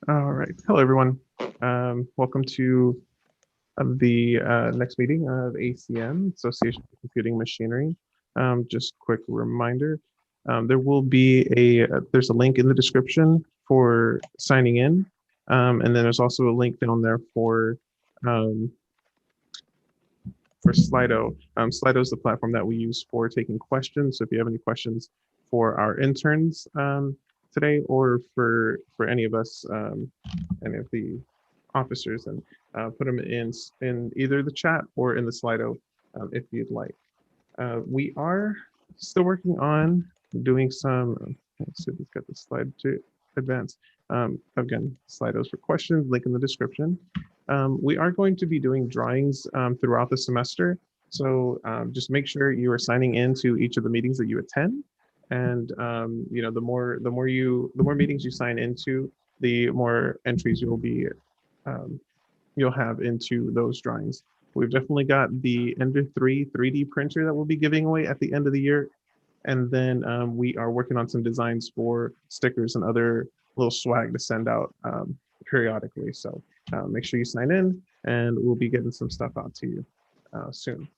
All right. Hello, everyone. Welcome to the next meeting of ACM, Association for Computing Machinery. Just quick reminder, there will be there's a link in the description for signing in. And then there's also a link down there um, for Slido. Slido is the platform that we use for taking questions. So if you have any questions for our interns today, or for any of us, any of the officers, and put them in either the chat or in the Slido if you'd like. We are still working on doing some, let's see if we've got the slide to advance. Again, Slidos for questions, link in the description. We are going to be doing drawings throughout the semester. So just make sure you are signing into each of the meetings that you attend. And the more meetings you sign into, the more entries you'll have into those drawings. We've definitely got the Ender 3 3D printer that we'll be giving away at the end of the year. And then we are working on some designs for stickers and other little swag to send out periodically. So make sure you sign in, and we'll be getting some stuff out to you soon.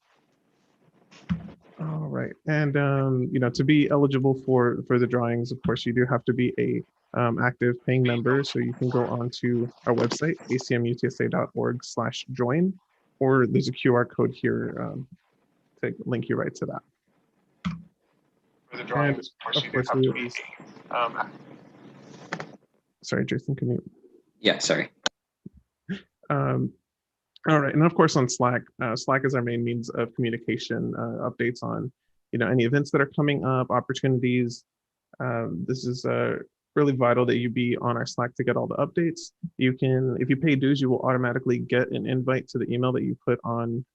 All right. And, to be eligible for the drawings, of course, you do have to be a active paying member. So you can go onto our website, acmutsa.org/join, or there's a QR code here to link you right to that. For the drawings, of course, you do have to be. Sorry, Jason, can you? Yeah, sorry. All right, and of course on Slack. Slack is our main means of communication, updates on, any events that are coming up, opportunities. This is really vital that you be on our Slack to get all the updates. You can, if you pay dues, you will automatically get an invite to the email that you put on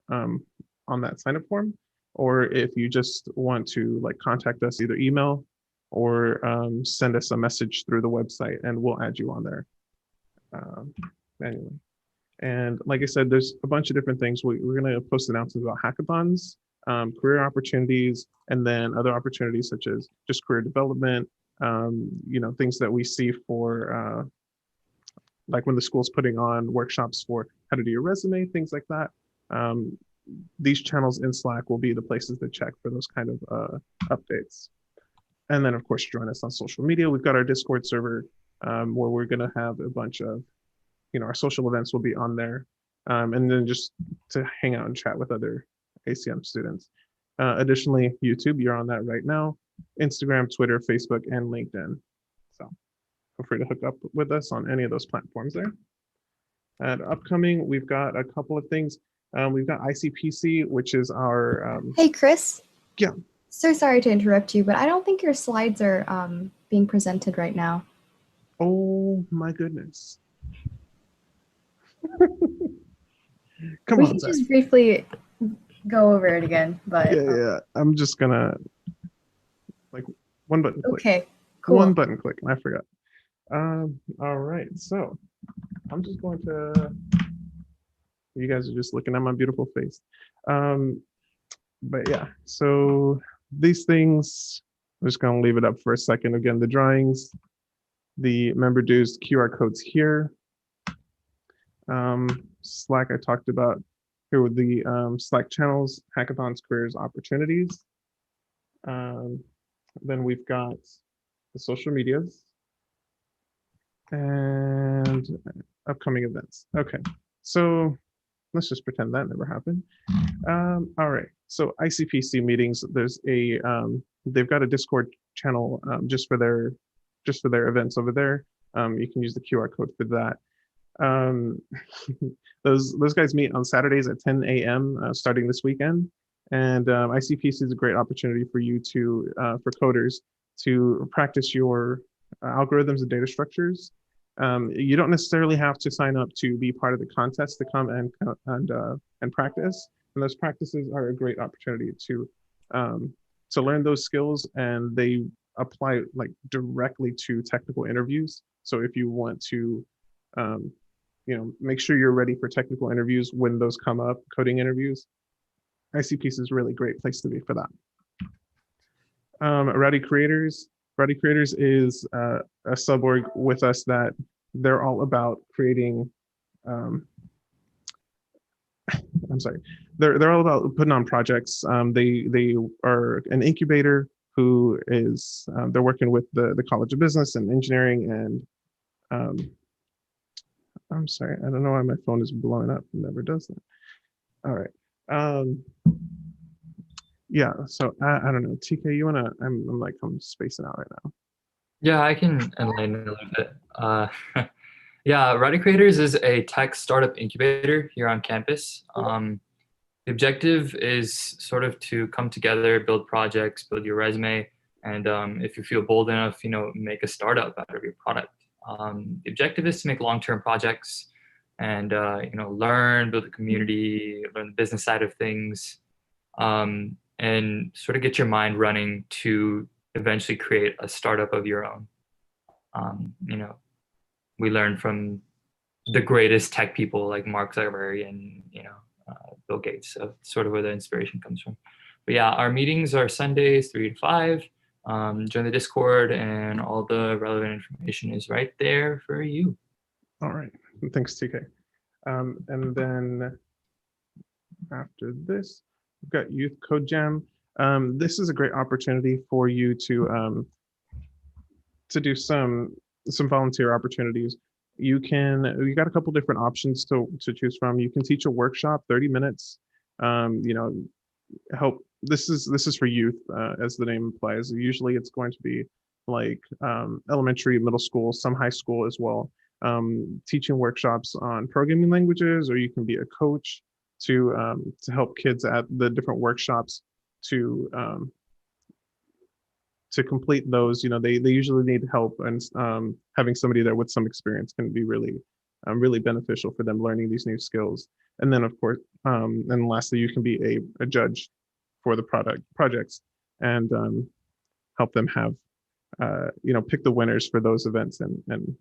that sign up form. Or if you just want to contact us, either email or send us a message through the website, and we'll add you on there manually. And like I said, there's a bunch of different things. We're going to post announcements about hackathons, career opportunities, and then other opportunities such as just career development, things that we see for like when the school's putting on workshops for how to do your resume, things like that. These channels in Slack will be the places to check for those kind of updates. And then, of course, join us on social media. We've got our Discord server where we're going to have a bunch of, our social events will be on there. And then just to hang out and chat with other ACM students. Additionally, YouTube, you're on that right now. Instagram, Twitter, Facebook, and LinkedIn. So feel free to hook up with us on any of those platforms there. And upcoming, we've got a couple of things. We've got ICPC, which is our... Hey, Chris. Yeah. So sorry to interrupt you, but I don't think your slides are being presented right now. Oh, my goodness. Come on, we can just briefly go over it again, but yeah. I'm just gonna one button click. Okay, cool. One button click, and I forgot. All right, so I'm just going to. You guys are just looking at my beautiful face, but yeah. So these things, I'm just gonna leave it up for a second. Again, the drawings, the member dues, QR codes here. Slack I talked about. Here with the Slack channels, hackathons, careers, opportunities. Then we've got the social medias and upcoming events. Okay, so let's just pretend that never happened. All right, so ICPC meetings. There's a they've got a Discord channel just for their events over there. You can use the QR code for that. Those guys meet on Saturdays at 10 a.m. Starting this weekend, and ICPC is a great opportunity for you to for coders to practice your algorithms and data structures. You don't necessarily have to sign up to be part of the contest to come and practice, and those practices are a great opportunity to learn those skills, and they apply directly to technical interviews. So if you want to make sure you're ready for technical interviews when those come up, coding interviews. ICPC is a really great place to be for that. Rowdy Creators is a sub-org with us that they're all about creating. I'm sorry, they're all about putting on projects. They are an incubator who is they're working with the College of Business and Engineering and I'm sorry, I don't know why my phone is blowing up. It never does that. All right. Um, yeah. So I don't know. TK, you wanna? I'm spacing out right now. Yeah, I can enlighten a little bit. Yeah, Writing Creators is a tech startup incubator here on campus. The objective is sort of to come together, build projects, build your resume, and if you feel bold enough, make a startup out of your product. The objective is to make long-term projects and learn, build a community, learn the business side of things, and sort of get your mind running to eventually create a startup of your own. We learn from the greatest tech people like Mark Zuckerberg and Bill Gates. So sort of where the inspiration comes from. But yeah, our meetings are Sundays 3 to 5. Join the Discord, and all the relevant information is right there for you. All right, thanks, TK. And then after this, we've got Youth Code Jam. This is a great opportunity for you to do some volunteer opportunities. You got a couple different options to choose from. You can teach a workshop, 30 minutes. Help. This is for youth, as the name implies. Usually it's going to be like elementary, middle school, some high school as well. Teaching workshops on programming languages, or you can be a coach to help kids at the different workshops to complete those. They usually need help, and having somebody there with some experience can be really beneficial for them learning these new skills. And then of course, and lastly, you can be a judge for the projects and help them have pick the winners for those events and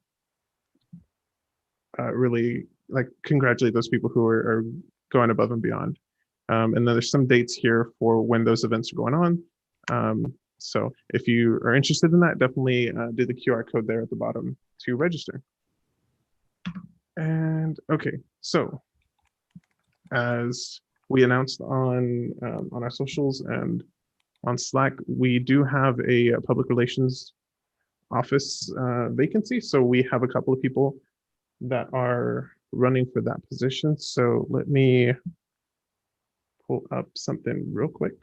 really like congratulate those people who are going above and beyond. And then there's some dates here for when those events are going on. So if you are interested in that, definitely do the QR code there at the bottom to register. And okay, so as we announced on our socials and on Slack, we do have a public relations office vacancy. So we have a couple of people that are running for that position. So let me pull up something real quick.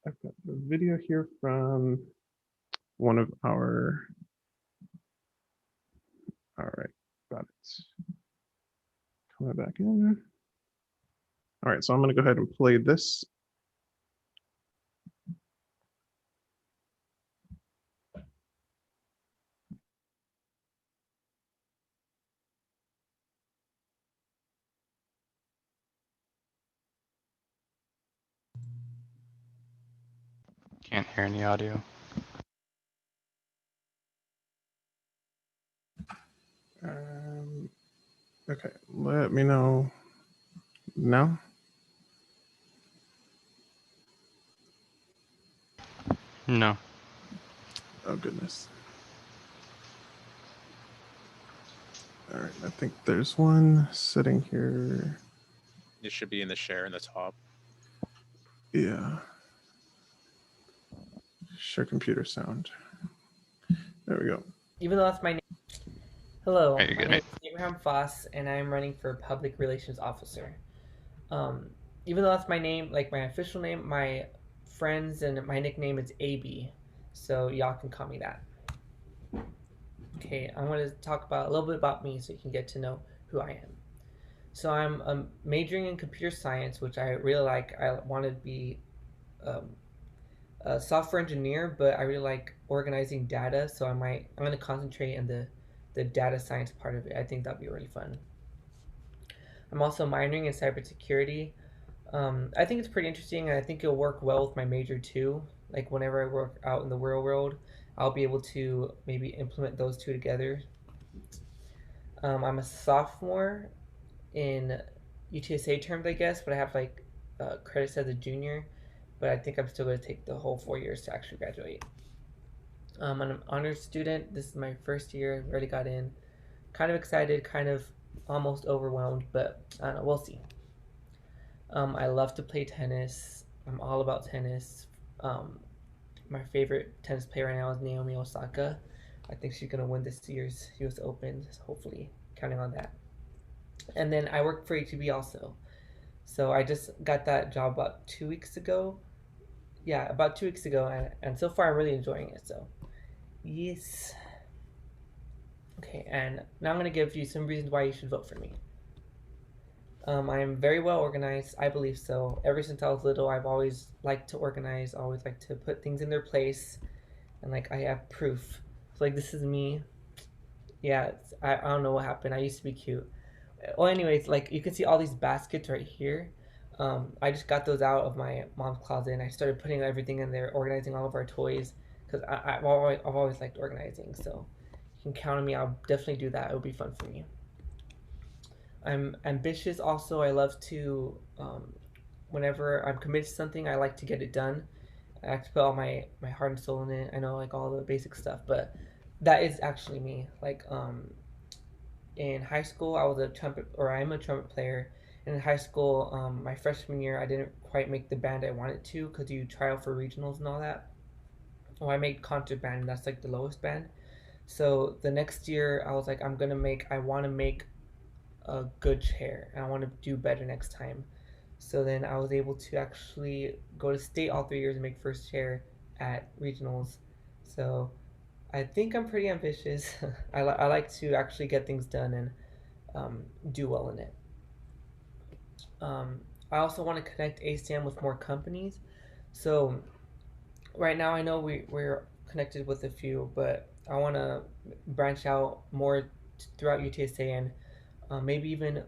I've got the video here from one of our, all right, got it. Coming back in. All right, so I'm gonna go ahead and play this. Can't hear any audio. Okay, let me know now. No. Oh, goodness. All right, I think there's one sitting here. It should be in the share in the top. Yeah. Share computer sound. There we go. Even though that's my name. Hello, Hey, my name is Abraham Foss, and I'm running for Public Relations Officer. Even though that's my name, like my official name, my friends and my nickname is AB, so y'all can call me that. Okay, I'm going to talk about a little bit about me so you can get to know who I am. So I'm majoring in computer science, which I really like. I want to be a software engineer, but I really like organizing data, so I'm going to concentrate on the data science part of it. I think that'd be really fun. I'm also minoring in cybersecurity. I think it's pretty interesting, and I think it'll work well with my major too. Like whenever I work out in the real world, I'll be able to maybe implement those two together. I'm a sophomore in UTSA terms, I guess, but I have like credits as a junior. But I think I'm still going to take the whole 4 years to actually graduate. I'm an honors student. This is my first year. Already got in. Kind of excited, kind of almost overwhelmed, but I don't know. We'll see. I love to play tennis. I'm all about tennis. My favorite tennis player right now is Naomi Osaka. I think she's gonna win this year's U.S. Open. Hopefully, counting on that. And then I work for HEB also. So I just got that job about 2 weeks ago. Yeah, about 2 weeks ago, and so far I'm really enjoying it. So, yes. Okay, and now I'm gonna give you some reasons why you should vote for me. I am very well organized. I believe so. Ever since I was little, I've always liked to organize. Always liked to put things in their place, and like I have proof. So like this is me. Yeah, I don't know what happened. I used to be cute. Well, anyways, like you can see all these baskets right here. I just got those out of my mom's closet, and I started putting everything in there, organizing all of our toys, because I've always liked organizing. So you can count on me. I'll definitely do that. It would be fun for me. I'm ambitious also. I love to, whenever I'm committed to something, I like to get it done. I like to put all my heart and soul in it. I know like all the basic stuff, but that is actually me. Like in high school, I was a trumpet, or I'm a trumpet player. And in high school, my freshman year, I didn't quite make the band I wanted to because you try out for regionals and all that. Well, I made concert band, and that's like the lowest band. So the next year, I was like, I want to make a good chair, and I want to do better next time. So then I was able to actually go to state all 3 years and make first chair at regionals. So I think I'm pretty ambitious. I like to actually get things done and do well in it. I also want to connect ACM with more companies. So right now I know we're connected with a few, but I want to branch out more throughout UTSA and maybe even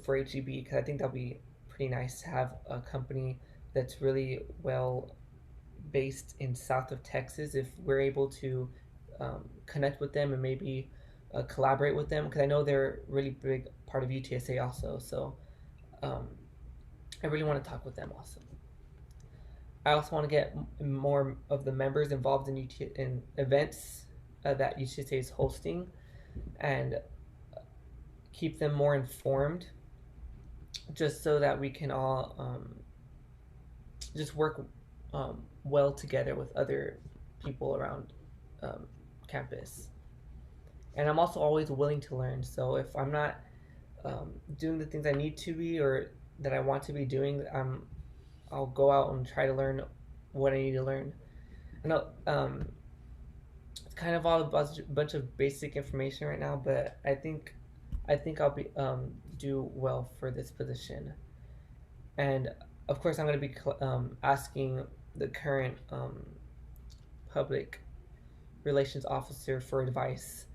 for HEB, because I think that'll be pretty nice to have a company that's really well based in south of Texas. If we're able to connect with them and maybe collaborate with them, because I know they're a really big part of UTSA also. So I really want to talk with them also. I also want to get more of the members involved in events that UTSA is hosting, and keep them more informed, just so that we can all just work well together with other people around campus. And I'm also always willing to learn. So if I'm not doing the things I need to be or that I want to be doing, I'll go out and try to learn what I need to learn. I know it's kind of all a bunch of basic information right now, but I think I'll be do well for this position. And of course, I'm going to be asking the current public relations officer for advice,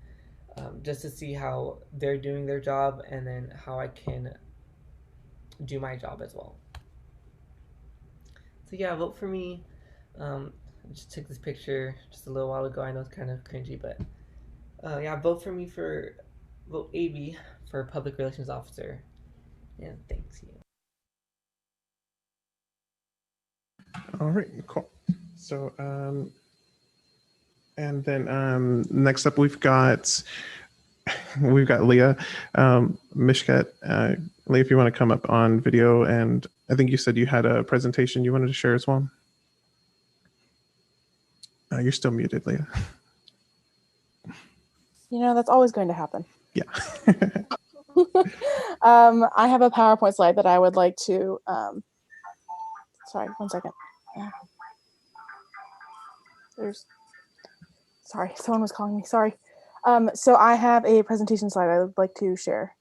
just to see how they're doing their job, and then how I can do my job as well. So yeah, vote for me. I just took this picture just a little while ago. I know it's kind of cringy, but yeah, vote for me for vote AB for public relations officer. And thanks you. All right, cool. So, and then next up we've got Leah, Mishkat. Leah, if you want to come up on video, and I think you said you had a presentation you wanted to share as well. You're still muted, Leah. You know, that's always going to happen. Yeah. I have a PowerPoint slide that I would like to, sorry, 1 second. Sorry, someone was calling me, sorry. So I have a presentation slide I would like to share.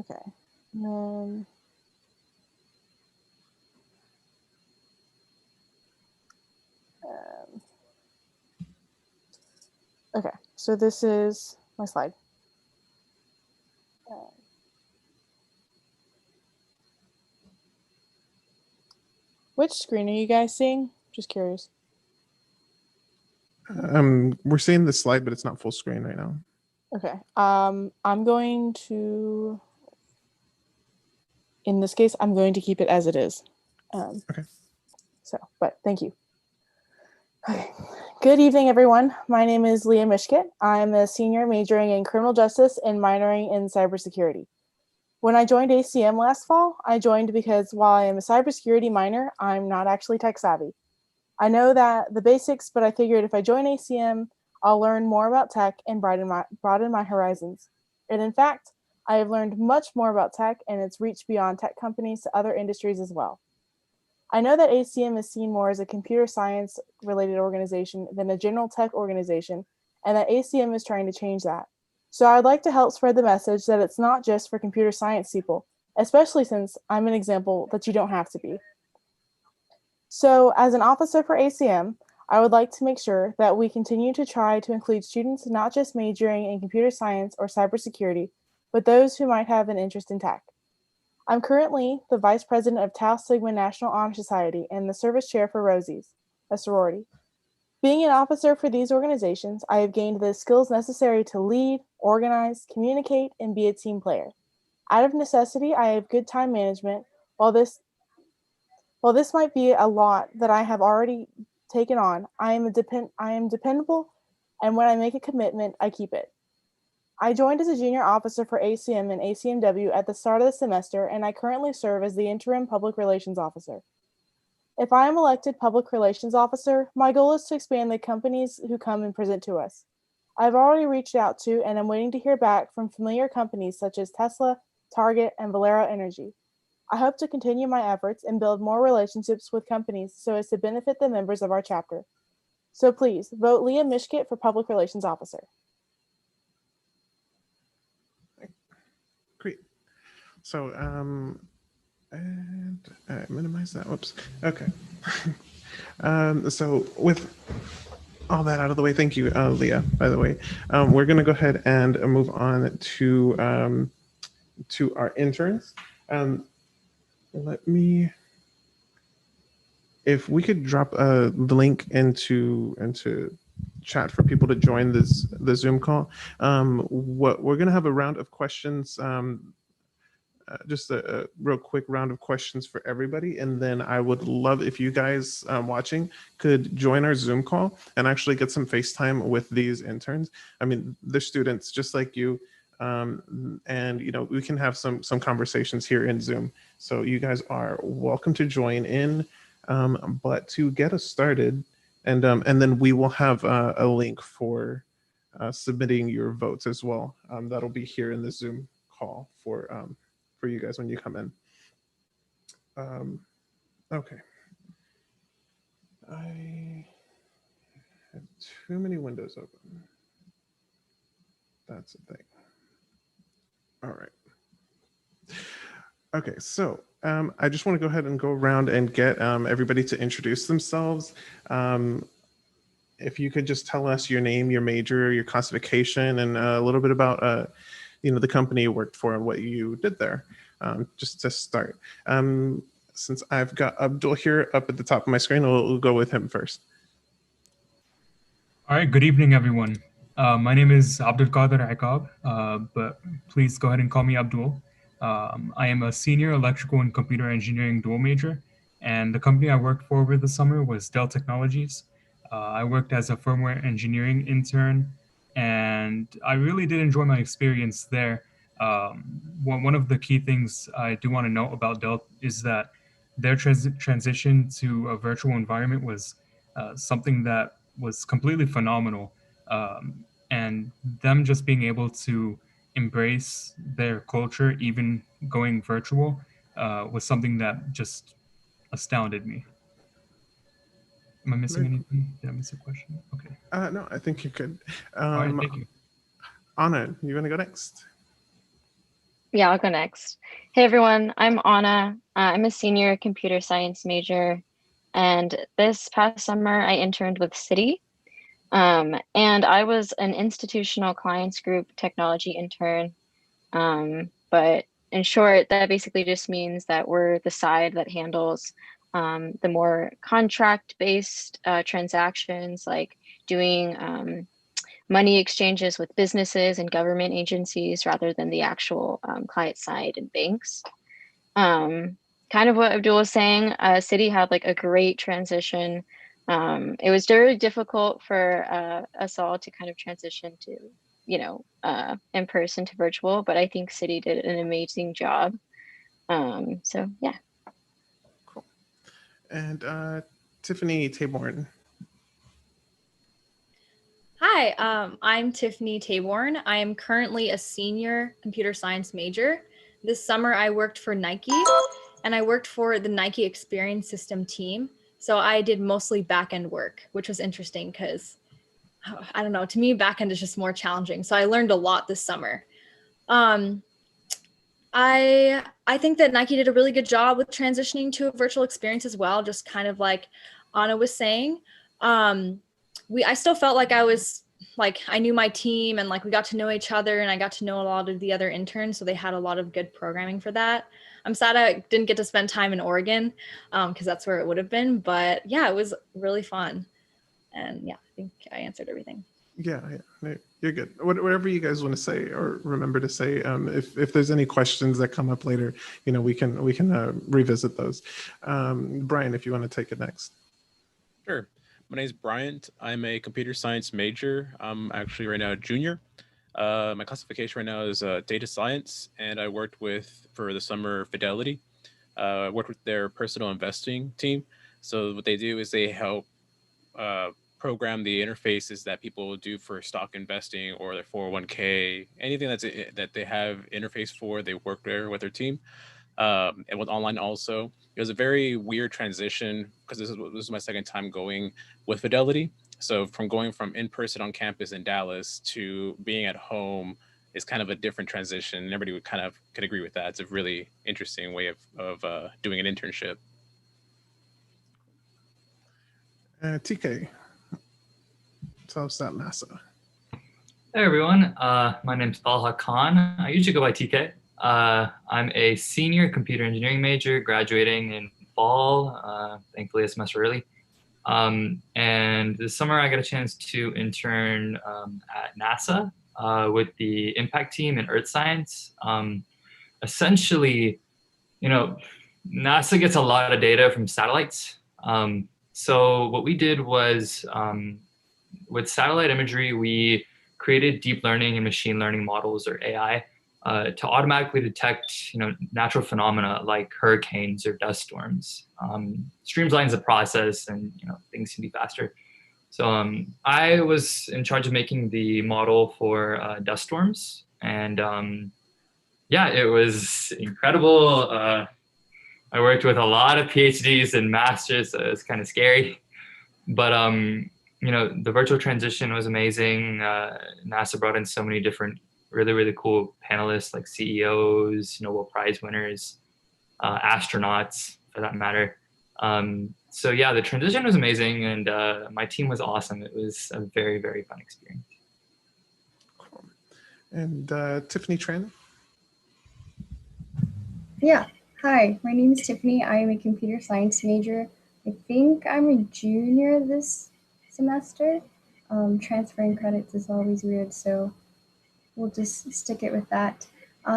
Okay, and then, okay, so this is my slide. Which screen are you guys seeing? Just curious. We're seeing the slide, but it's not full screen right now. Okay. I'm going to, in this case, I'm going to keep it as it is. Okay. So, but thank you. Okay. Good evening, everyone. My name is Leah Mishkit. I'm a senior majoring in criminal justice and minoring in cybersecurity. When I joined ACM last fall, I joined because while I am a cybersecurity minor, I'm not actually tech savvy. I know that the basics, but I figured if I join ACM, I'll learn more about tech and broaden my horizons. And in fact, I have learned much more about tech and its reach beyond tech companies to other industries as well. I know that ACM is seen more as a computer science related organization than a general tech organization, and that ACM is trying to change that. So I'd like to help spread the message that it's not just for computer science people, especially since I'm an example that you don't have to be. So as an officer for ACM, I would like to make sure that we continue to try to include students not just majoring in computer science or cybersecurity, but those who might have an interest in tech. I'm currently the Vice President of Tau Sigma National Honor Society and the Service Chair for Rosie's, a sorority. Being an officer for these organizations, I have gained the skills necessary to lead, organize, communicate, and be a team player. Out of necessity, I have good time management. While this might be a lot that I have already taken on, I am dependable, and when I make a commitment, I keep it. I joined as a junior officer for ACM and ACM-W at the start of the semester, and I currently serve as the interim public relations officer. If I am elected public relations officer, my goal is to expand the companies who come and present to us. I've already reached out to and I'm waiting to hear back from familiar companies such as Tesla, Target, and Valero Energy. I hope to continue my efforts and build more relationships with companies so as to benefit the members of our chapter. So please vote Leah Mishkit for public relations officer. Great. So, and minimize that. Whoops. Okay. So with all that out of the way, thank you, Leah, by the way. We're going to go ahead and move on to our interns. If we could drop the link into chat for people to join the Zoom call. What we're going to have a round of questions. Just a real quick round of questions for everybody. And then I would love if you guys watching could join our Zoom call and actually get some FaceTime with these interns. I mean, they're students just like you. And, you know, we can have some conversations here in Zoom. So you guys are welcome to join in. But to get us started, and then we will have a link for submitting your votes as well. That'll be here in the Zoom call for you guys when you come in. Okay. I have too many windows open. That's the thing. All right. Okay, so I just want to go ahead and go around and get everybody to introduce themselves. If you could just tell us your name, your major, your classification, and a little bit about the company you worked for and what you did there, just to start. Since I've got Abdul here up at the top of my screen, we'll go with him first. All right, good evening, everyone. My name is Abdul Qadir Iqab, but please go ahead and call me Abdul. I am a senior electrical and computer engineering dual major, and the company I worked for over the summer was Dell Technologies. I worked as a firmware engineering intern, and I really did enjoy my experience there. One of the key things I do want to note about Dell is that their transition to a virtual environment was something that was completely phenomenal. And them just being able to embrace their culture, even going virtual, was something that just astounded me. Am I missing anything? Did I miss a question? Okay. No, I think you're good. All right, thank you. Anna, you want to go next? Yeah, I'll go next. Hey, everyone. I'm Anna. I'm a senior computer science major. And this past summer, I interned with Citi. And I was an institutional clients group technology intern. But in short, that basically just means that we're the side that handles the more contract-based transactions like doing money exchanges with businesses and government agencies rather than the actual client side and banks. Kind of what Abdul was saying, Citi had like a great transition. It was very difficult for us all to kind of transition to, in person to virtual, but I think Citi did an amazing job. So yeah. Cool. And Tiffany Taborn. Hi, I'm Tiffany Taborn. I am currently a senior computer science major. This summer I worked for Nike and I worked for the Nike Experience System team. So I did mostly back-end work, which was interesting because, I don't know, to me, back-end is just more challenging. So I learned a lot this summer. I think that Nike did a really good job with transitioning to a virtual experience as well, just kind of like Anna was saying. I still felt like I knew my team and like we got to know each other and I got to know a lot of the other interns. So they had a lot of good programming for that. I'm sad I didn't get to spend time in Oregon because that's where it would have been. But yeah, it was really fun. And yeah, I think I answered everything. Yeah, you're good. Whatever you guys want to say or remember to say. If there's any questions that come up later, we can revisit those. Brian, if you want to take it next. Sure. My name is Bryant. I'm a computer science major. I'm actually right now a junior. My classification right now is data science, and I worked for the summer Fidelity. I worked with their personal investing team. So what they do is they help program the interfaces that people do for stock investing or their 401k, anything that they have interface for, they work there with their team. And with online also, it was a very weird transition because this was my second time going with Fidelity. So going from in-person on campus in Dallas to being at home is kind of a different transition. Everybody could agree with that. It's a really interesting way of doing an internship. TK, tell us about NASA. Hey everyone, my name's Talha Khan. I usually go by TK. I'm a senior computer engineering major, graduating in fall, thankfully a semester early. And this summer I got a chance to intern at NASA with the impact team in earth science. Essentially, NASA gets a lot of data from satellites. So what we did was with satellite imagery, we created deep learning and machine learning models, or AI, to automatically detect, natural phenomena like hurricanes or dust storms. Streamlines the process, and things can be faster. So I was in charge of making the model for dust storms, and yeah, it was incredible. I worked with a lot of PhDs and masters, so it was kind of scary, but the virtual transition was amazing. NASA brought in so many different really, really cool panelists like CEOs, Nobel Prize winners, astronauts for that matter. So yeah, the transition was amazing, and my team was awesome. It was a very, very fun experience. Cool. And Tiffany Tran? Yeah. Hi, my name is Tiffany. I am a computer science major. I think I'm a junior this semester. Transferring credits is always weird, so we'll just stick it with that.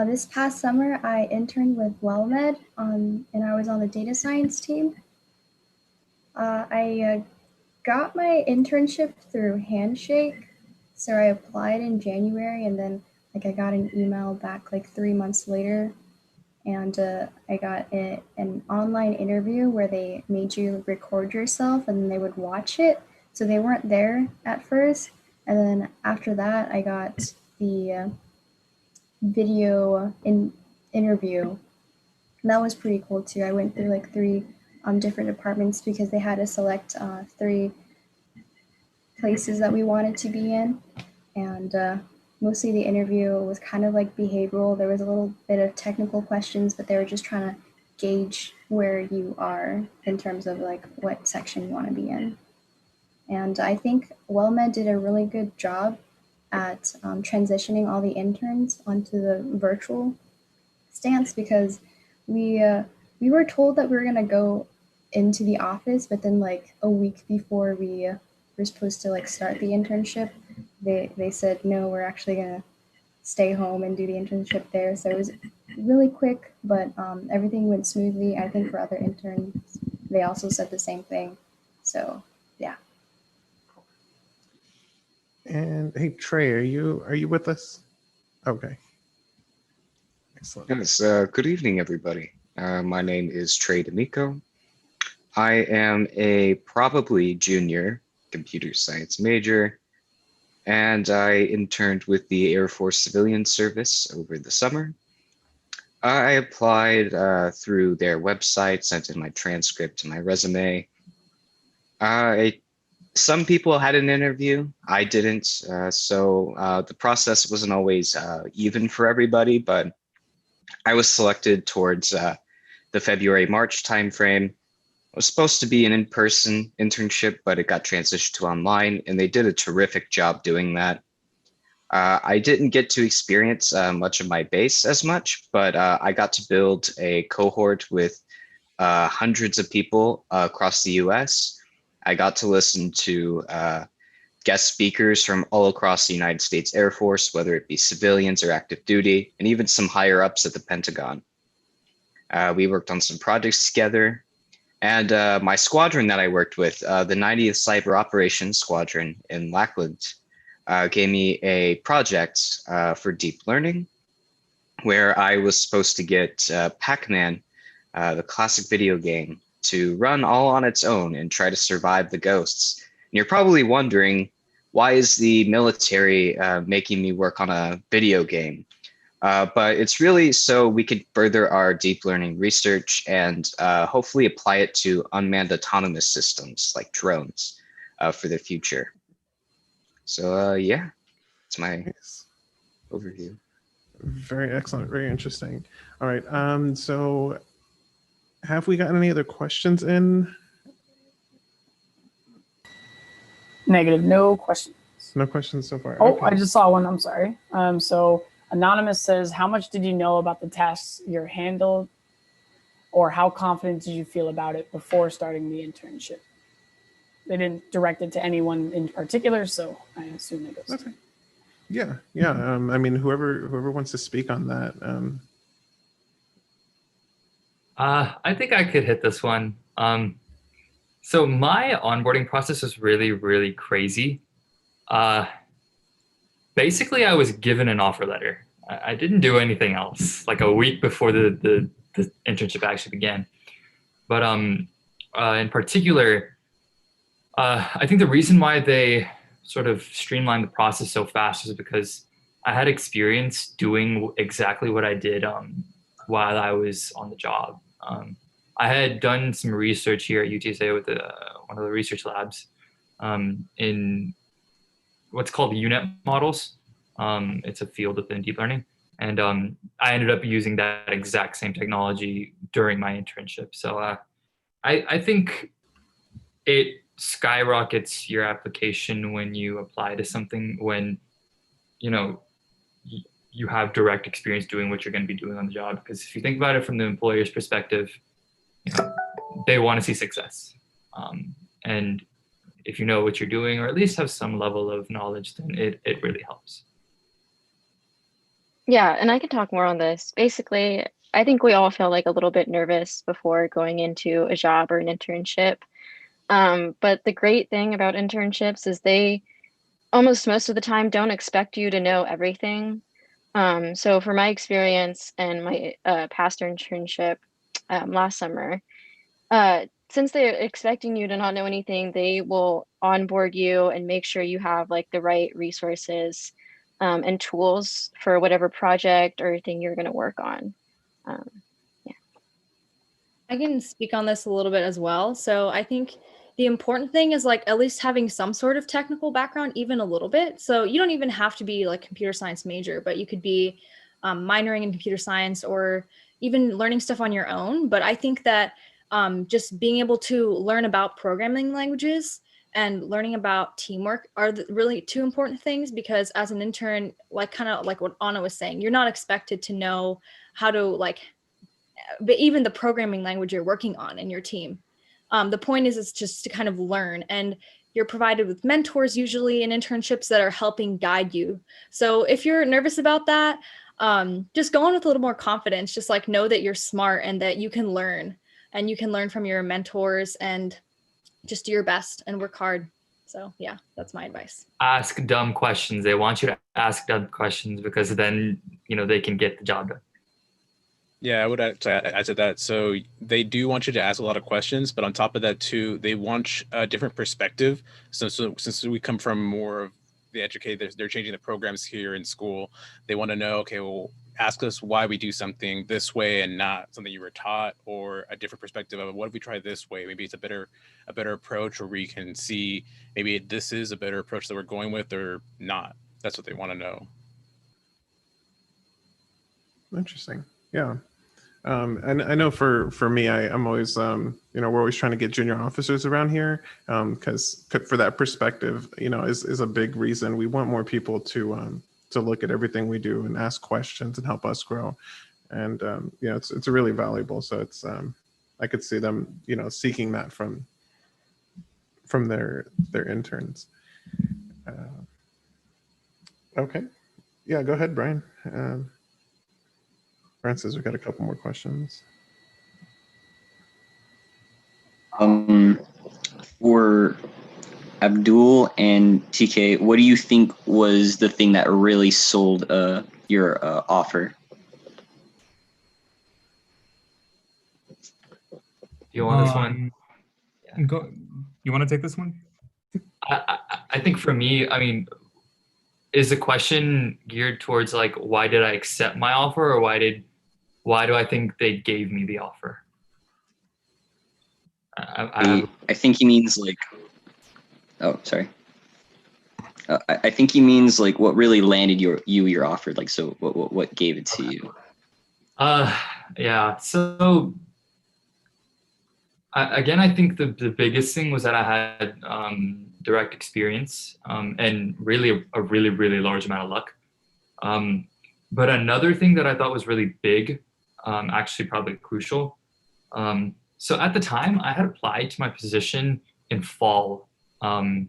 This past summer, I interned with WellMed, and I was on the data science team. I got my internship through Handshake, so I applied in January, and then I got an email back 3 months later, and I got an online interview where they made you record yourself, and then they would watch it. So they weren't there at first, and then after that, I got the video interview. And that was pretty cool too. I went through 3 different departments because they had to select 3 places that we wanted to be in, and mostly the interview was kind of behavioral. There was a little bit of technical questions, but they were just trying to gauge where you are in terms of what section you want to be in. And I think WellMed did a really good job at transitioning all the interns onto the virtual stance, because we were told that we were going to go into the office, but then a week before we we're supposed to like start the internship, they said, no, we're actually gonna stay home and do the internship there. So it was really quick, but everything went smoothly. I think for other interns, they also said the same thing. So yeah. And hey, Trey, are you with us? Okay. Excellent. Yes, good evening, everybody. My name is Trey D'Amico. I am a probably junior computer science major, and I interned with the Air Force Civilian Service over the summer. I applied through their website, sent in my transcript and my resume. Some people had an interview, I didn't, so the process wasn't always even for everybody, but I was selected towards the February-March timeframe. It was supposed to be an in-person internship, but it got transitioned to online, and they did a terrific job doing that. I didn't get to experience much of my base as much, but I got to build a cohort with hundreds of people across the US. I got to listen to guest speakers from all across the United States Air Force, whether it be civilians or active duty, and even some higher ups at the Pentagon. We worked on some projects together, and my squadron that I worked with, the 90th Cyber Operations Squadron in Lackland, gave me a project for deep learning, where I was supposed to get Pac-Man, the classic video game, to run all on its own and try to survive the ghosts. And you're probably wondering, why is the military making me work on a video game? But it's really so we could further our deep learning research and hopefully apply it to unmanned autonomous systems like drones for the future. So yeah, it's my overview. Very excellent, very interesting. All right, so have we gotten any other questions in? Negative, no questions. No questions so far. Oh, Okay. I just saw one, I'm sorry. So Anonymous says, how much did you know about the tasks you're handled, or how confident did you feel about it before starting the internship? They didn't direct it to anyone in particular, so I assume it goes. Okay. Yeah, yeah. I mean, whoever wants to speak on that. I think I could hit this one. So my onboarding process was really, really crazy. Basically, I was given an offer letter. I didn't do anything else, like a week before the internship actually began. But in particular, I think the reason why they sort of streamlined the process so fast is because I had experience doing exactly what I did while I was on the job. I had done some research here at UTSA with one of the research labs in what's called UNet models. It's a field within deep learning. And I ended up using that exact same technology during my internship. So I think it skyrockets your application when you apply to something when, you know, you have direct experience doing what you're going to be doing on the job. Because if you think about it from the employer's perspective, you know, they want to see success. And if you know what you're doing, or at least have some level of knowledge, then it really helps. Yeah, and I can talk more on this. Basically, I think we all feel like a little bit nervous before going into a job or an internship. But the great thing about internships is they almost most of the time don't expect you to know everything. So for my experience and my past internship last summer, since they're expecting you to not know anything, they will onboard you and make sure you have like the right resources and tools for whatever project or thing you're going to work on. Yeah. I can speak on this a little bit as well. So I think the important thing is like at least having some sort of technical background, even a little bit. So you don't even have to be like computer science major, but you could be minoring in computer science or even learning stuff on your own. But I think that just being able to learn about programming languages and learning about teamwork are really two important things, because as an intern, like kind of like what Anna was saying, you're not expected to know how to like, but even the programming language you're working on in your team. The point is just to kind of learn, and you're provided with mentors usually in internships that are helping guide you. So if you're nervous about that, just go in with a little more confidence. Just like know that you're smart and that you can learn, and you can learn from your mentors, and just do your best and work hard. So yeah, that's my advice. Ask dumb questions. They want you to ask dumb questions because then, they can get the job done. Yeah, I would add to that. So they do want you to ask a lot of questions, but on top of that too, they want a different perspective. So since we come from more of the educated, they're changing the programs here in school. They want to know, okay, well, ask us why we do something this way and not something you were taught, or a different perspective of what if we try this way? Maybe it's a better approach, or we can see maybe this is a better approach that we're going with or not. That's what they want to know. Interesting. Yeah. And I know for me, I'm always, we're always trying to get junior officers around here, because for that perspective, is a big reason we want more people to look at everything we do and ask questions and help us grow. And, it's really valuable. So it's, I could see them, seeking that from their interns. Okay. Yeah, go ahead, Brian. Brian says we've got a couple more questions. For Abdul and TK, what do you think was the thing that really sold your offer? You want this one? You want to take this one? I think for me, is the question geared towards like, why did I accept my offer, or why do I think they gave me the offer? I think he means like, oh, sorry. I think he means like what really landed your offer. Like, so what gave it to you? Yeah. So again, I think the biggest thing was that I had direct experience and really a really large amount of luck. But another thing that I thought was really big, actually probably crucial. So at the time I had applied to my position in fall, and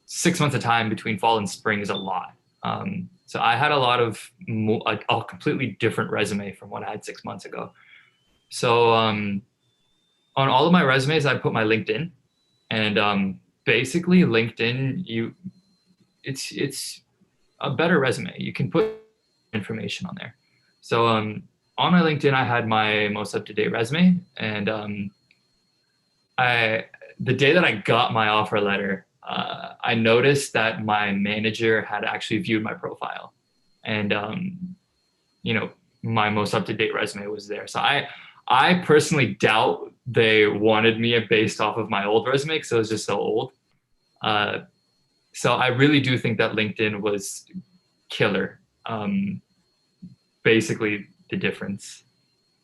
6 months of time between fall and spring is a lot. So I had a lot of a completely different resume from what I had 6 months ago. So on all of my resumes, I put my LinkedIn, and basically LinkedIn, it's a better resume. You can put information on there. So on my LinkedIn, I had my most up-to-date resume, and the day that I got my offer letter, I noticed that my manager had actually viewed my profile, and my most up-to-date resume was there. So I personally doubt they wanted me based off of my old resume because it was just so old. So I really do think that LinkedIn was killer. Basically the difference.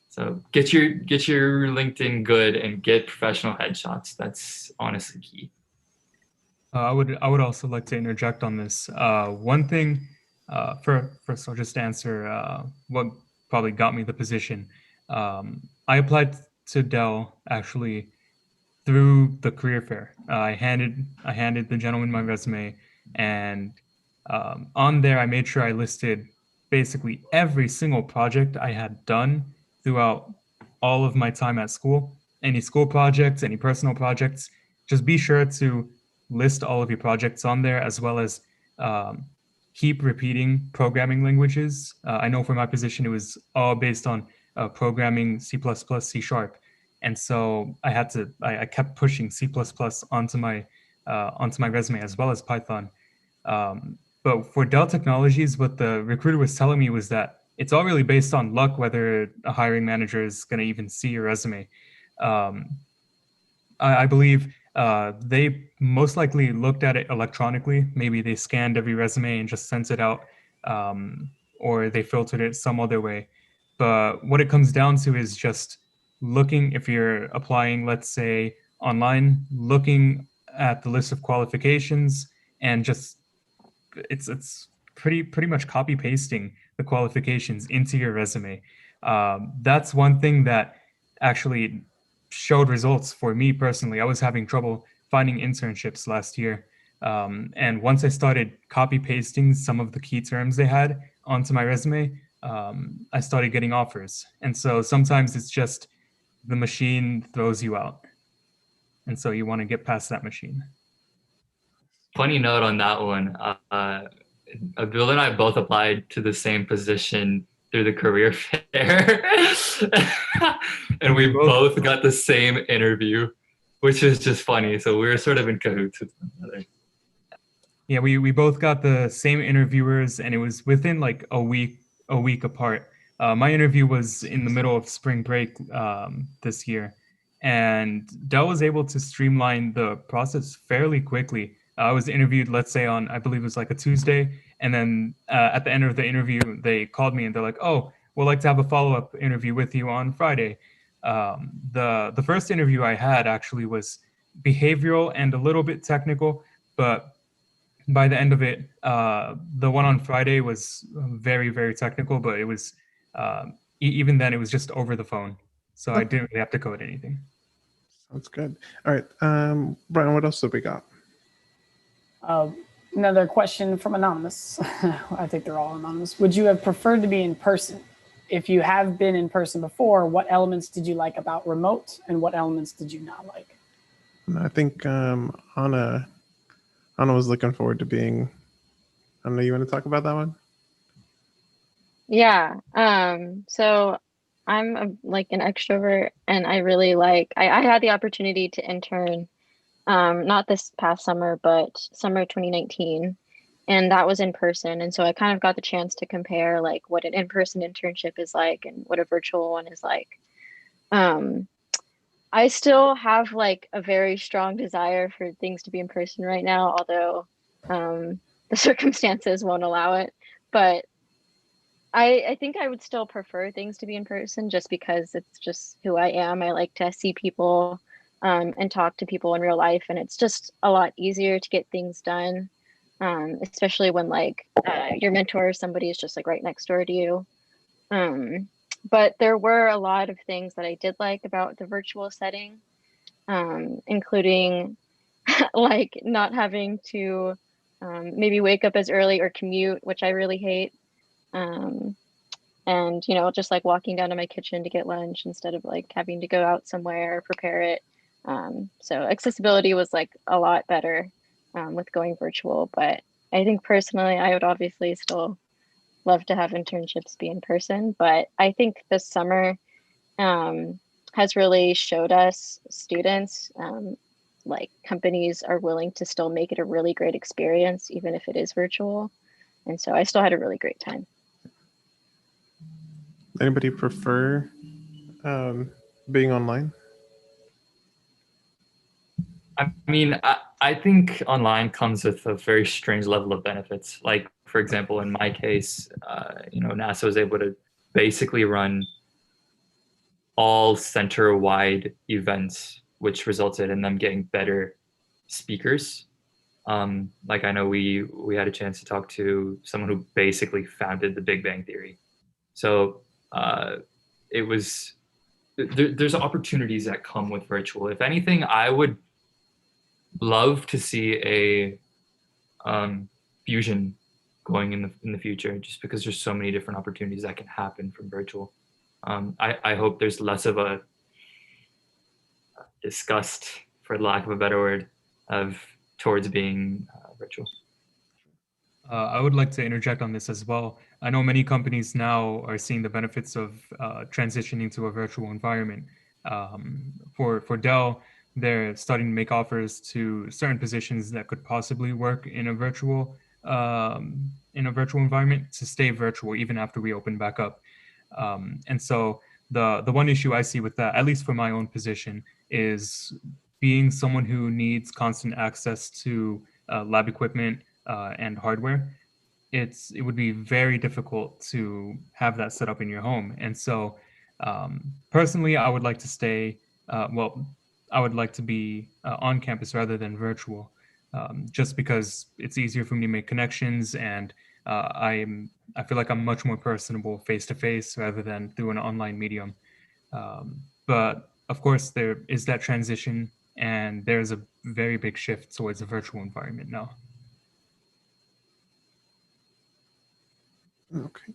So get your LinkedIn good and get professional headshots. That's honestly key. I would also like to interject on this. One thing, first I'll just answer what probably got me the position. I applied to Dell actually through the career fair. I handed the gentleman my resume, and on there I made sure I listed basically every single project I had done throughout all of my time at school. Any school projects, any personal projects, just be sure to list all of your projects on there, as well as keep repeating programming languages. I know for my position, it was all based on programming C++, C#. And so I kept pushing C++ onto my resume, as well as Python. But for Dell Technologies, what the recruiter was telling me was that it's all really based on luck, whether a hiring manager is going to even see your resume. I believe they most likely looked at it electronically. Maybe they scanned every resume and just sent it out, or they filtered it some other way. But what it comes down to is just looking, if you're applying, let's say online, looking at the list of qualifications and just it's pretty much copy pasting the qualifications into your resume. That's one thing that actually showed results for me personally. I was having trouble finding internships last year. And once I started copy pasting some of the key terms they had onto my resume, I started getting offers. And so sometimes it's just the machine throws you out. And so you want to get past that machine. Funny note on that one. Abdul and I both applied to the same position through the career fair. And we both got the same interview, which is just funny. So we were sort of in cahoots with one another. Yeah, we both got the same interviewers, and it was within like a week apart. My interview was in the middle of spring break this year, and Dell was able to streamline the process fairly quickly. I was interviewed, let's say on, I believe it was like a Tuesday, and then at the end of the interview, they called me and they're like, "Oh, we'd like to have a follow-up interview with you on Friday." The first interview I had actually was behavioral and a little bit technical, but by the end of it, the one on Friday was very, very technical, but it was, even then, it was just over the phone. So I didn't really have to code anything. Sounds good. All right. Brian, what else have we got? Another question from Anonymous. I think they're all anonymous. Would you have preferred to be in person? If you have been in person before, what elements did you like about remote and what elements did you not like? I think Anna was looking forward to being. Anna, you want to talk about that one? Yeah. So I'm like an extrovert, and I really like. I had the opportunity to intern, not this past summer, but summer 2019, and that was in person. And so I kind of got the chance to compare like what an in-person internship is like and what a virtual one is like. I still have like a very strong desire for things to be in person right now, although the circumstances won't allow it. But I think I would still prefer things to be in person just because it's just who I am. I like to see people and talk to people in real life, and it's just a lot easier to get things done, especially when like your mentor or somebody is just like right next door to you. But there were a lot of things that I did like about the virtual setting, including like not having to maybe wake up as early or commute, which I really hate. And just like walking down to my kitchen to get lunch instead of like having to go out somewhere or prepare it. So accessibility was like a lot better with going virtual, but I think personally I would obviously still love to have internships be in person. But I think this summer has really showed us students like companies are willing to still make it a really great experience even if it is virtual, and so I still had a really great time. Anybody prefer being online? I mean, I think online comes with a very strange level of benefits. Like, for example, in my case, NASA was able to basically run all center-wide events, which resulted in them getting better speakers. Like I know we had a chance to talk to someone who basically founded the Big Bang Theory. So it was, there's opportunities that come with virtual. If anything, I would love to see a fusion going in the future, just because there's so many different opportunities that can happen from virtual. I hope there's less of a disgust, for lack of a better word, towards being virtual. I would like to interject on this as well. I know many companies now are seeing the benefits of transitioning to a virtual environment. For Dell, they're starting to make offers to certain positions that could possibly work in a virtual environment to stay virtual even after we open back up. And so the one issue I see with that, at least for my own position, is being someone who needs constant access to lab equipment and hardware. It would be very difficult to have that set up in your home. And so personally, I would like to stay, I would like to be on campus rather than virtual, just because it's easier for me to make connections, and I feel like I'm much more personable face to face rather than through an online medium. But of course, there is that transition, and there's a very big shift towards a virtual environment now. Okay.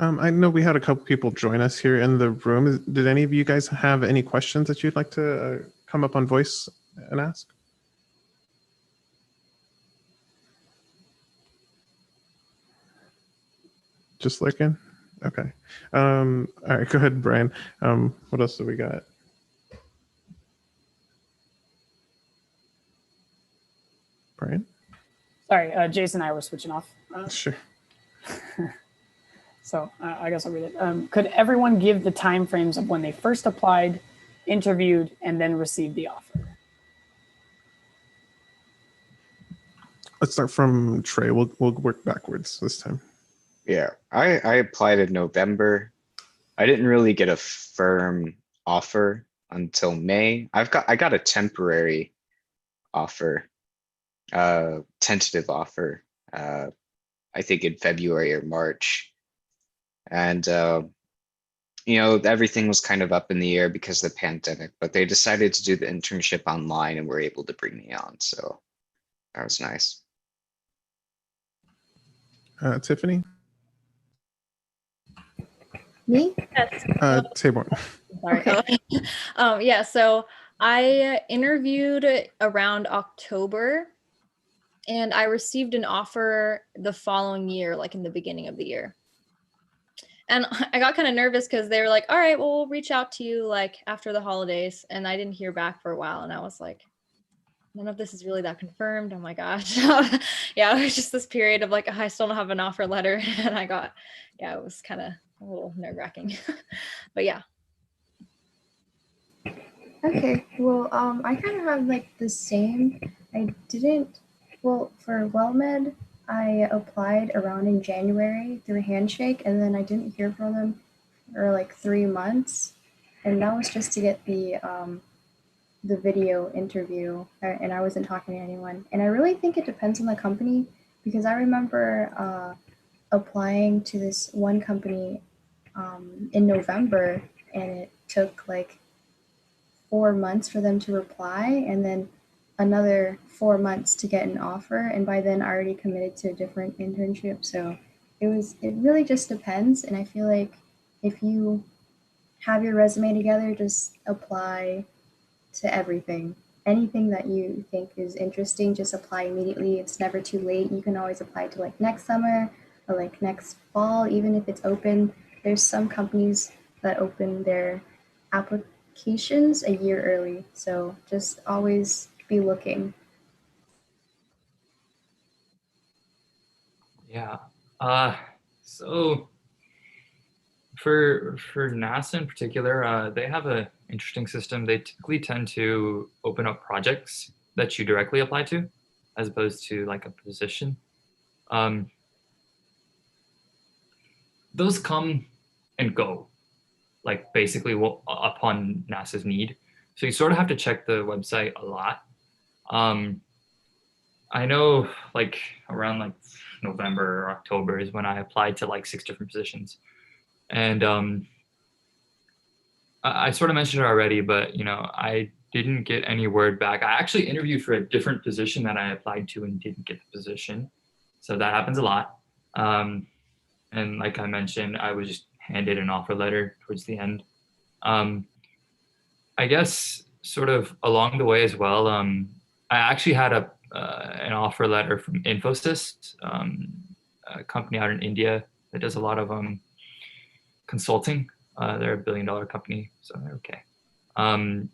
I know we had a couple people join us here in the room. Did any of you guys have any questions that you'd like to come up on voice and ask? Just looking? Okay. All right, go ahead, Brian. What else do we got? Brian? Sorry, Jason and I were switching off. Sure. So I guess I'll read it. Could everyone give the timeframes of when they first applied, interviewed, and then received the offer? Let's start from Trey. We'll work backwards this time. Yeah, I applied in November. I didn't really get a firm offer until May. I got a temporary offer, tentative offer, I think in February or March. And, you know, everything was kind of up in the air because of the pandemic, but they decided to do the internship online and were able to bring me on. So that was nice. Tiffany? Me? Yes. Taborn. Sorry. Yeah, so I interviewed around October and I received an offer the following year, like in the beginning of the year. And I got kind of nervous because they were like, all right, well, we'll reach out to you like after the holidays. And I didn't hear back for a while. And I was like, none of this is really that confirmed. Oh my gosh. Yeah, it was just this period of like, I still don't have an offer letter. And I got, yeah, it was kind of a little nerve-wracking. But yeah. Okay, well, I kind of have like the same. I didn't, well, for WellMed, I applied around in January through Handshake, and then I didn't hear from them for like 3 months, and that was just to get the video interview, and I wasn't talking to anyone. And I really think it depends on the company, because I remember applying to this one company in November, and it took like 4 months for them to reply, and then another 4 months to get an offer. And by then I already committed to a different internship. So it really just depends. And I feel like if you have your resume together, just apply to everything. Anything that you think is interesting, just apply immediately. It's never too late. You can always apply to like next summer or like next fall, even if it's open. There's some companies that open their applications a year early. So just always be looking. Yeah. So for NASA in particular, they have an interesting system. They typically tend to open up projects that you directly apply to, as opposed to like a position. Those come and go, like basically upon NASA's need. So you sort of have to check the website a lot. I know like around like November or October is when I applied to like 6 different positions. And I sort of mentioned it already, but you know, I didn't get any word back. I actually interviewed for a different position that I applied to and didn't get the position. So that happens a lot. And like I mentioned, I was just handed an offer letter towards the end. I guess sort of along the way as well, I actually had an offer letter from Infosys, a company out in India that does a lot of consulting. They're a $1 billion company, so they're okay. And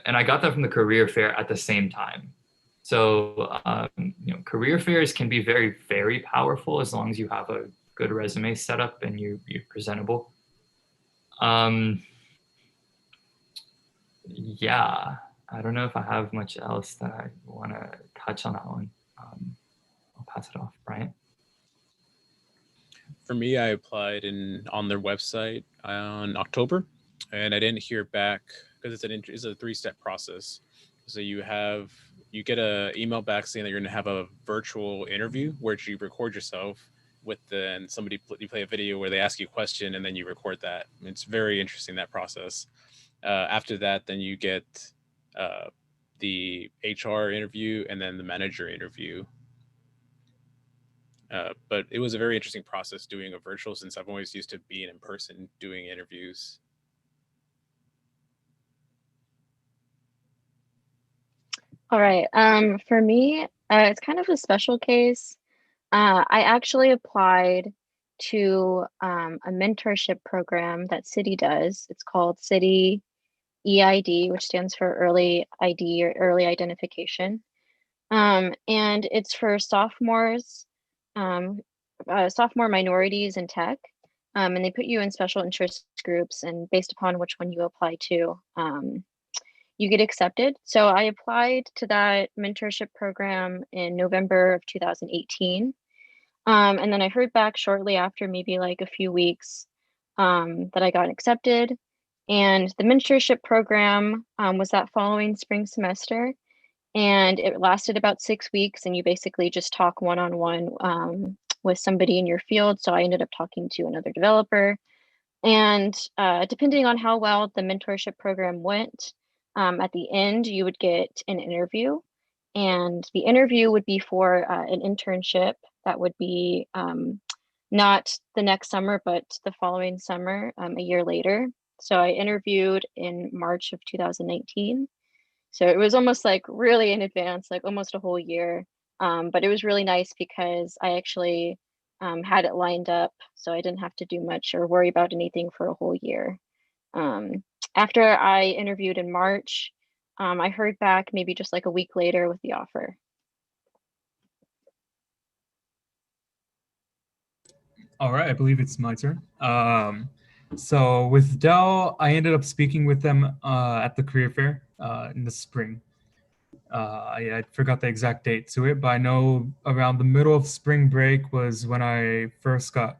I got that from the career fair at the same time. So, you know, career fairs can be very, very powerful as long as you have a good resume set up and you're presentable. Yeah, I don't know if I have much else that I want to touch on that one. I'll pass it off, Brian. For me, I applied on their website on October, and I didn't hear back because it's a 3-step process. So you get an email back saying that you're going to have a virtual interview where you record yourself and you play a video where they ask you a question and then you record that. It's very interesting, that process. After that, then you get the HR interview and then the manager interview. But it was a very interesting process doing a virtual since I've always used to being in person doing interviews. All right. For me, it's kind of a special case. I actually applied to a mentorship program that City does. It's called City EID, which stands for Early ID or Early Identification. And it's for sophomores, sophomore minorities in tech. And they put you in special interest groups, and based upon which one you apply to, you get accepted. So I applied to that mentorship program in November of 2018. And then I heard back shortly after, maybe like a few weeks, that I got accepted. And the mentorship program was that following spring semester. And it lasted about 6 weeks. And you basically just talk one-on-one with somebody in your field. So I ended up talking to another developer. And depending on how well the mentorship program went, at the end, you would get an interview. And the interview would be for an internship that would be not the next summer, but the following summer, a year later. So I interviewed in March of 2019. So it was almost like really in advance, like almost a whole year. But it was really nice because I actually had it lined up, so I didn't have to do much or worry about anything for a whole year. After I interviewed in March, I heard back maybe just like a week later with the offer. All right, I believe it's my turn. So with Dell, I ended up speaking with them at the career fair in the spring. I forgot the exact date to it, but I know around the middle of spring break was when I first got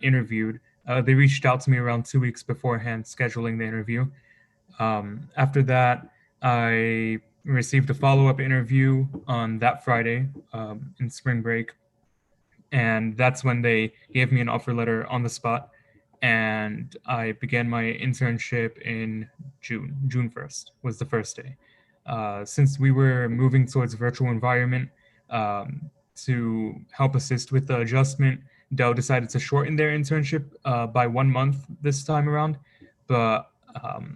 interviewed. They reached out to me around 2 weeks beforehand, scheduling the interview. After that, I received a follow-up interview on that Friday in spring break. And that's when they gave me an offer letter on the spot. And I began my internship in June. June 1st was the first day. Since we were moving towards a virtual environment, to help assist with the adjustment, Dell decided to shorten their internship by 1 month this time around. But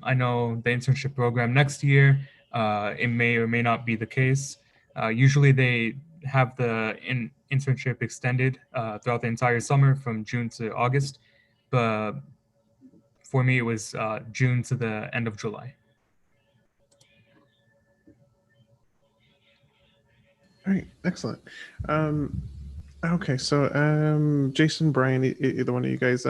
I know the internship program next year, it may or may not be the case. Usually they have the internship extended throughout the entire summer from June to August. But for me, it was June to the end of July. All right, excellent. Okay, so Jason, Brian, either one of you guys,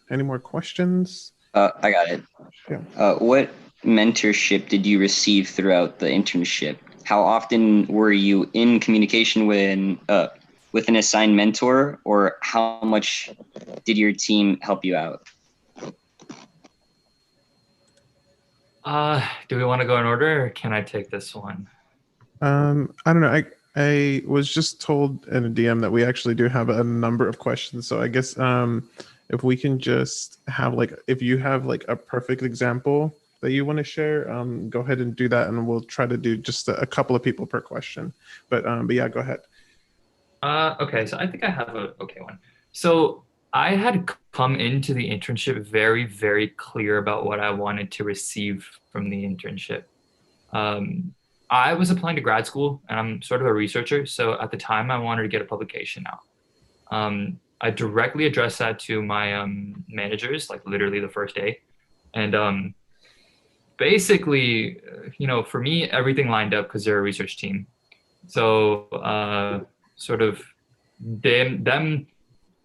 any more questions? I got it. Yeah. What mentorship did you receive throughout the internship? How often were you in communication with an assigned mentor, or how much did your team help you out? Do we want to go in order, or can I take this one? I don't know. I was just told in a DM that we actually do have a number of questions. So I guess if we can just have if you have a perfect example that you want to share, go ahead and do that, and we'll try to do just a couple of people per question. But yeah, go ahead. Okay, so I think I have a okay one. So I had come into the internship very, very clear about what I wanted to receive from the internship. I was applying to grad school, and I'm sort of a researcher. So at the time, I wanted to get a publication out. I directly addressed that to my managers, like literally the first day. And basically, for me, everything lined up because they're a research team. So sort of them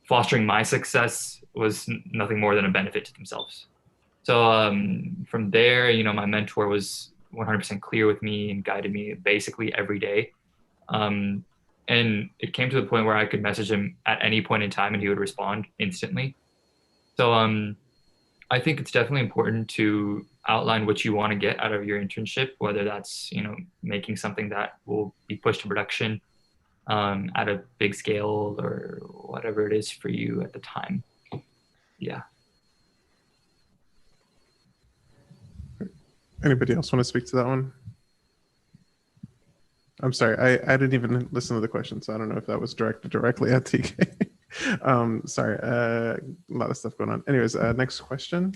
fostering my success was nothing more than a benefit to themselves. So from there, my mentor was 100% clear with me and guided me basically every day. And it came to the point where I could message him at any point in time and he would respond instantly. So I think it's definitely important to outline what you want to get out of your internship, whether that's, making something that will be pushed to production at a big scale or whatever it is for you at the time. Yeah. Anybody else want to speak to that one? I'm sorry, I didn't even listen to the question, so I don't know if that was directed directly at TK. Sorry, a lot of stuff going on. Anyways, next question.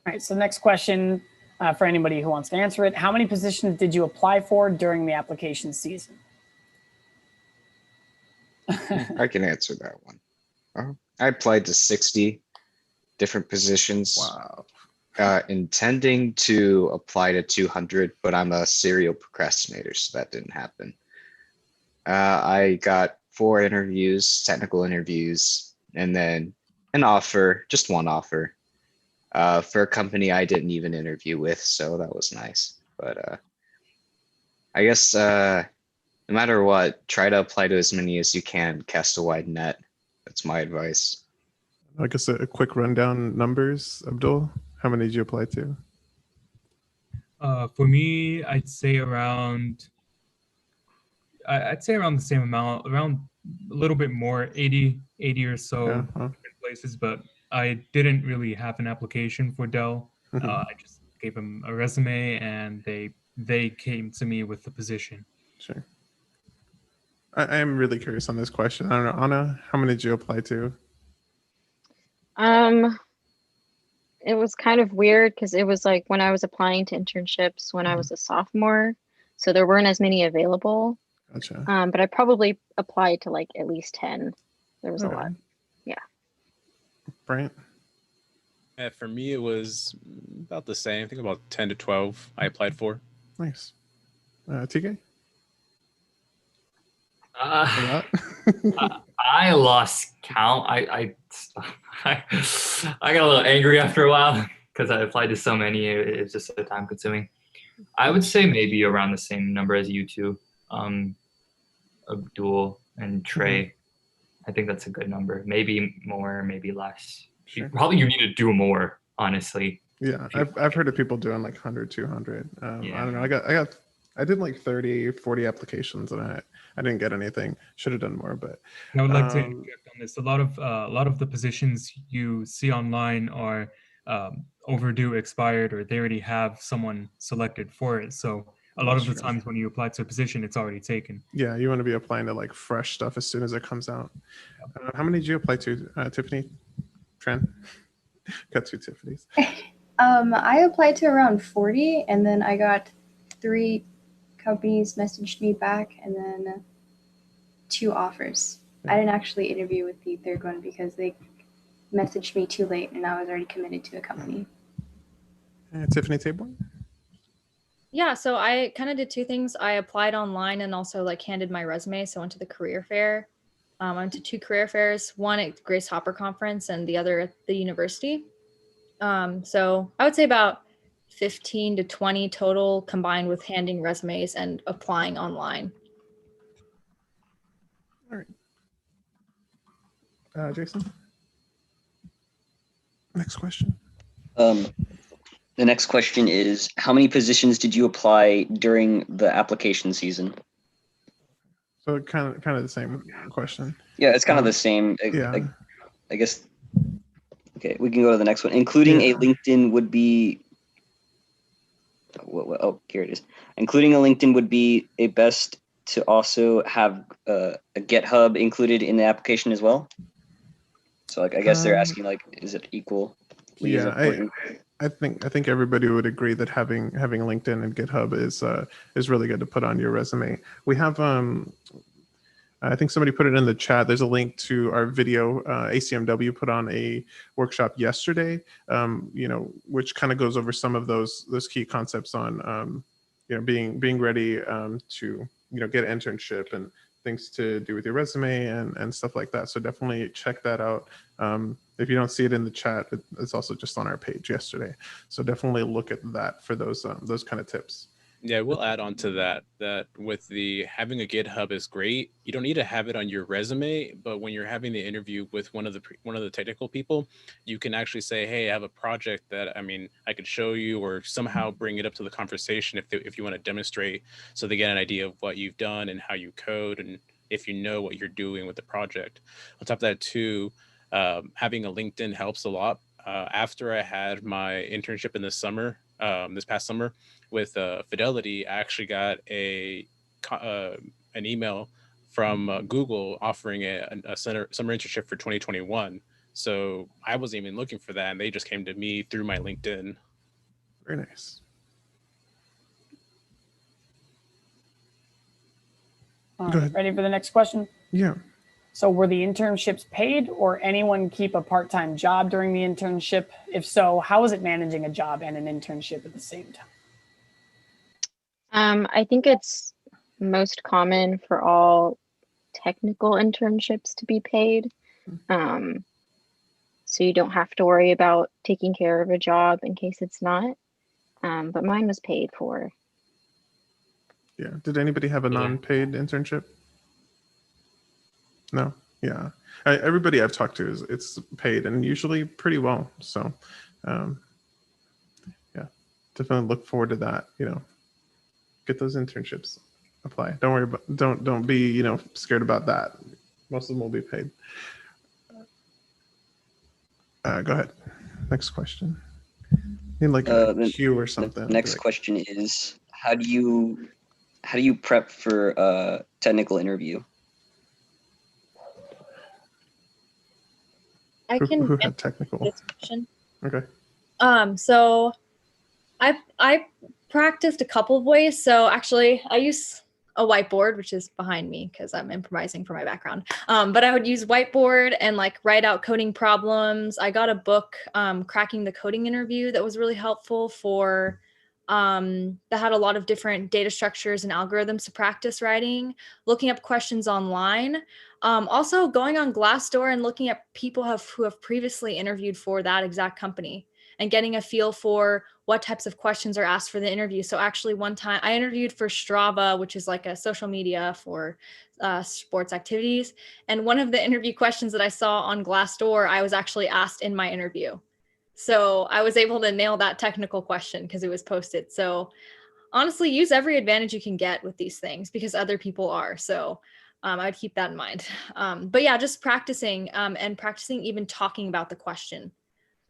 All right, so next question for anybody who wants to answer it. How many positions did you apply for during the application season? I can answer that one. I applied to 60 different positions. Wow. Intending to apply to 200, but I'm a serial procrastinator, so that didn't happen. I got 4 interviews, technical interviews, and then an offer, just one offer, for a company I didn't even interview with, so that was nice. But I guess no matter what, try to apply to as many as you can, cast a wide net. That's my advice. I guess a quick rundown numbers, Abdul. How many did you apply to? For me, I'd say around the same amount, around a little bit more, 80 or so different places, but I didn't really have an application for Dell. I just gave them a resume and they came to me with the position. Sure. I am really curious on this question. I don't know, Anna, how many did you apply to? It was kind of weird because it was like when I was applying to internships when I was a sophomore, so there weren't as many available. Gotcha. But I probably applied to like at least 10. There was a lot. Yeah. Bryant? For me, it was about the same. I think about 10 to 12 I applied for. Nice. TK? I lost count. I got a little angry after a while because I applied to so many. It's just so time consuming. I would say maybe around the same number as you two, Abdul and Trey. I think that's a good number. Maybe more, maybe less. Sure. Probably you need to do more, honestly. Yeah, I've heard of people doing like 100, 200. Yeah. I don't know. I did like 30, 40 applications and I didn't get anything. Should have done more, but I would like to interject on this. A lot of the positions you see online are overdue, expired, or they already have someone selected for it. So a lot of the times when you apply to a position, it's already taken. Yeah, you want to be applying to like fresh stuff as soon as it comes out. How many did you apply to, Tiffany? Tran? Got 2 Tiffany's. I applied to around 40, and then I got 3 companies messaged me back, and then 2 offers. I didn't actually interview with the 3rd one because they messaged me too late, and I was already committed to a company. Tiffany Taborn? Yeah, so I kind of did 2 things. I applied online and also like handed my resume. So I went to the career fair. I went to 2 career fairs, one at Grace Hopper Conference and the other at the university. So I would say about 15 to 20 total combined with handing resumes and applying online. All right. Jason? Next question. The next question is, how many positions did you apply during the application season? So kind of the same question. Yeah, it's kind of the same. I guess. Okay, we can go to the next one. Including a LinkedIn would be. Oh, here it is. Including a LinkedIn would be a best to also have a GitHub included in the application as well. So like, I guess they're asking like, is it equal? Yeah, I think everybody would agree that having LinkedIn and GitHub is really good to put on your resume. We have I think somebody put it in the chat. There's a link to our video. ACM-W put on a workshop yesterday, which kind of goes over some of those key concepts on being ready to get an internship and things to do with your resume and stuff like that. So definitely check that out. If you don't see it in the chat, it's also just on our page yesterday. So definitely look at that for those kind of tips. Yeah, we'll add on to that with having a GitHub is great. You don't need to have it on your resume, but when you're having the interview with one of the technical people, you can actually say, hey, I have a project that I could show you, or somehow bring it up to the conversation if you want to demonstrate, so they get an idea of what you've done and how you code, and if you know what you're doing with the project. On top of that too, having a LinkedIn helps a lot. after I had my internship in the summer, this past summer with Fidelity, I actually got an email from Google offering a summer internship for 2021. So I wasn't even looking for that, and they just came to me through my LinkedIn. Very nice. All right, ready for the next question? Yeah. So were the internships paid, or anyone keep a part-time job during the internship? If so, how was it managing a job and an internship at the same time? I think it's most common for all technical internships to be paid. So you don't have to worry about taking care of a job in case it's not. But mine was paid for. Yeah. Did anybody have a non-paid internship? No. Yeah. Everybody I've talked to it's paid, and usually pretty well. So, yeah, definitely look forward to that. Get those internships, apply. Don't worry about. Don't be scared about that. Most of them will be paid. Go ahead. Next question. Need like a cue or something. The next question is, how do you prep for a technical interview? I can who had technical this question. Okay. So I practiced a couple of ways. So actually I use a whiteboard, which is behind me because I'm improvising for my background. But I would use whiteboard and like write out coding problems. I got a book, Cracking the Coding Interview, that was really helpful for that had a lot of different data structures and algorithms to practice writing, looking up questions online. Also going on Glassdoor and looking at people who have previously interviewed for that exact company and getting a feel for what types of questions are asked for the interview. So actually one time I interviewed for Strava, which is like a social media for sports activities. And one of the interview questions that I saw on Glassdoor, I was actually asked in my interview. So I was able to nail that technical question because it was posted. So honestly, use every advantage you can get with these things because other people are. So I would keep that in mind. But yeah, just practicing and practicing even talking about the question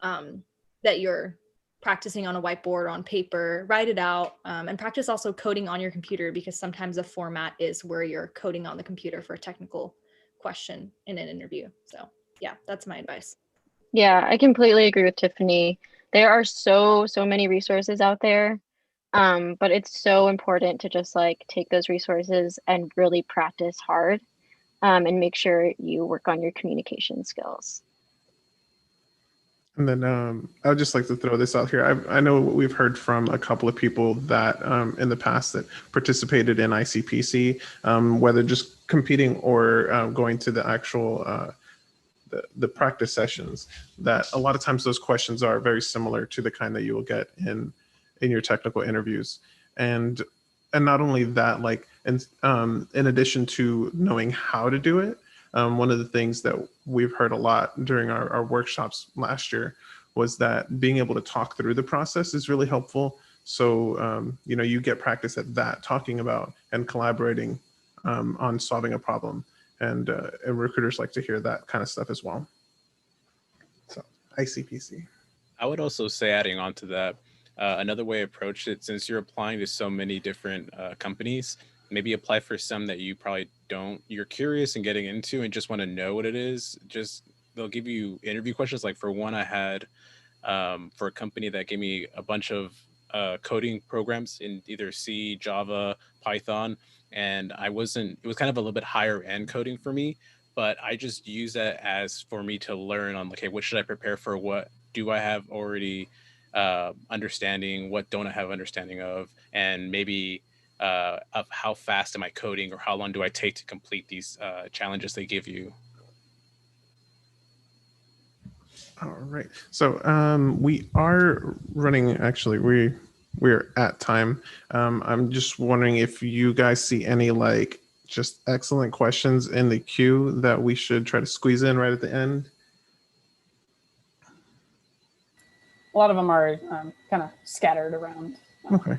that you're practicing on a whiteboard or on paper, write it out, and practice also coding on your computer because sometimes the format is where you're coding on the computer for a technical question in an interview. So yeah, that's my advice. Yeah, I completely agree with Tiffany. There are so many resources out there, but it's so important to just like take those resources and really practice hard, and make sure you work on your communication skills. And then I would just like to throw this out here. I know we've heard from a couple of people that in the past that participated in ICPC, whether just competing or going to the actual the practice sessions, that a lot of times those questions are very similar to the kind that you will get in your technical interviews. And not only that, like, and in addition to knowing how to do it, one of the things that we've heard a lot during our workshops last year was that being able to talk through the process is really helpful. So, you get practice at that, talking about and collaborating on solving a problem. And recruiters like to hear that kind of stuff as well. So ICPC. I would also say, adding on to that, another way to approach it, since you're applying to so many different companies, maybe apply for some that you probably you're curious and getting into and just want to know what it is. They'll give you interview questions. Like for one, I had for a company that gave me a bunch of coding programs in either C, Java, Python, and it was kind of a little bit higher end coding for me, but I just use that as for me to learn on, okay, what should I prepare for? What do I have already understanding? What don't I have understanding of? And maybe of how fast am I coding, or how long do I take to complete these challenges they give you? All right. So we are running, actually, we're at time. I'm just wondering if you guys see any like just excellent questions in the queue that we should try to squeeze in right at the end. A lot of them are kind of scattered around. Okay.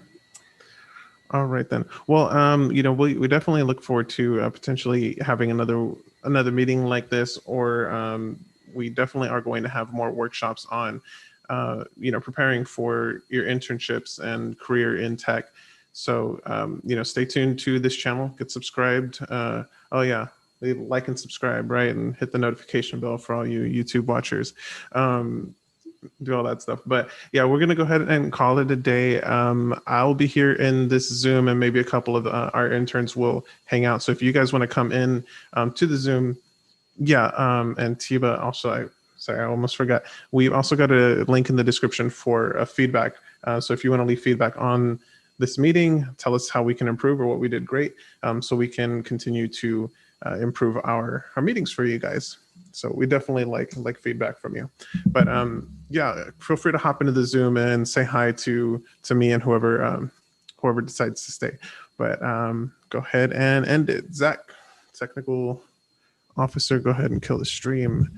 All right then. Well, we definitely look forward to potentially having another meeting like this, or we definitely are going to have more workshops on, preparing for your internships and career in tech. So, stay tuned to this channel, get subscribed. Oh yeah, like and subscribe, right? And hit the notification bell for all you YouTube watchers. Do all that stuff. But yeah, we're going to go ahead and call it a day. I'll be here in this Zoom, and maybe a couple of our interns will hang out. So if you guys want to come in to the Zoom, yeah. And Tiba also, I almost forgot. We've also got a link in the description for feedback. So if you want to leave feedback on this meeting, tell us how we can improve or what we did great, so we can continue to improve our meetings for you guys. So we definitely like feedback from you. But yeah, feel free to hop into the Zoom and say hi to me and whoever decides to stay. But go ahead and end it. Zach, technical officer, go ahead and kill the stream.